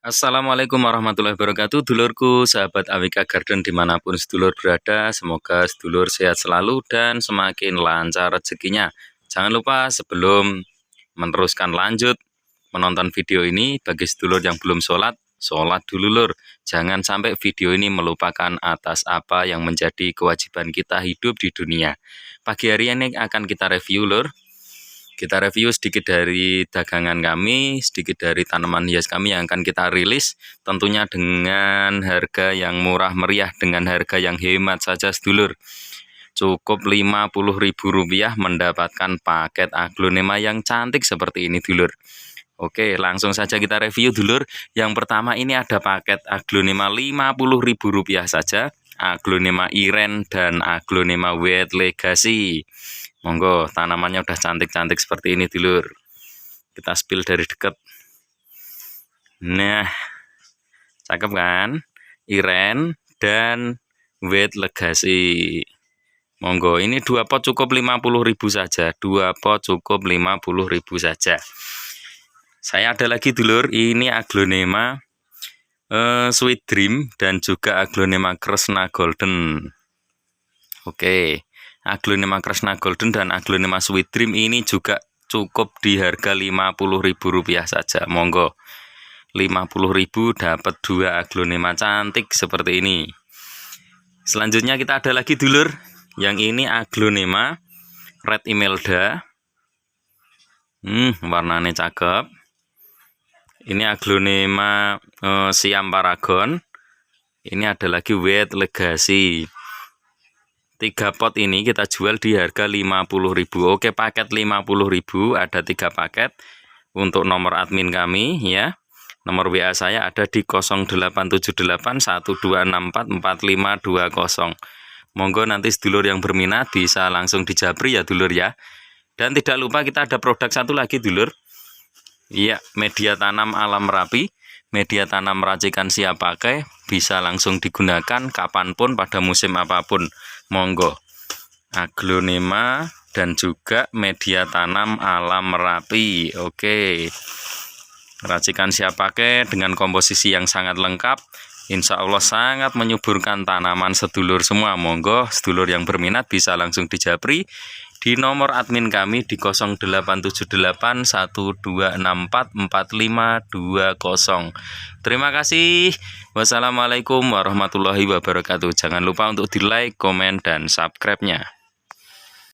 Assalamualaikum warahmatullahi wabarakatuh, dulurku, sahabat AWK Garden dimanapun sedulur berada, semoga sedulur sehat selalu dan semakin lancar rezekinya. Jangan lupa sebelum meneruskan lanjut menonton video ini, bagi sedulur yang belum sholat, sholat dulu lur. Jangan sampai video ini melupakan atas apa yang menjadi kewajiban kita hidup di dunia. Pagi hari ini akan kita review lur. Kita review sedikit dari dagangan kami, sedikit dari tanaman hias kami yang akan kita rilis. Tentunya dengan harga yang murah meriah, dengan harga yang hemat saja sedulur. Cukup Rp50.000 mendapatkan paket aglonema yang cantik seperti ini dulur. Oke, langsung saja kita review dulur. Yang pertama ini ada paket aglonema Rp50.000 saja. Aglonema Iren dan aglonema White Legacy. Monggo, tanamannya udah cantik-cantik seperti ini dulur. Kita spill dari dekat. Nah, cakep kan? Iren dan White Legacy. Monggo, ini 2 pot cukup Rp50.000 saja. 2 pot cukup Rp50.000 saja. Saya ada lagi dulur, ini aglonema Sweet Dream dan juga aglonema Kresna Golden. Oke. Aglonema Kresna Golden dan aglonema Sweet Dream ini juga cukup di harga Rp50.000 saja. Monggo, Rp50.000 dapat 2 aglonema cantik seperti ini. Selanjutnya kita ada lagi dulur. Yang ini aglonema Red Imelda. Warnanya cakep. Ini aglonema Siam Paragon. Ini ada lagi White Legacy. 3 pot ini kita jual di harga Rp50.000. Oke, paket Rp50.000, ada 3 paket. Untuk nomor admin kami ya, nomor WA saya ada di 087812644520. Monggo nanti sedulur yang berminat bisa langsung dijabri ya dulur ya. Dan tidak lupa kita ada produk satu lagi dulur. Iya, media tanam alam Merapi. Media tanam racikan siap pakai, bisa langsung digunakan kapanpun pada musim apapun. Monggo, aglonema dan juga media tanam alam Merapi. Oke, racikan siap pakai dengan komposisi yang sangat lengkap. Insya Allah sangat menyuburkan tanaman sedulur semua. Monggo, sedulur yang berminat bisa langsung dijabri di nomor admin kami di 087812644520. Terima kasih. Wassalamualaikum warahmatullahi wabarakatuh. Jangan lupa untuk di like, komen, dan subscribe-nya.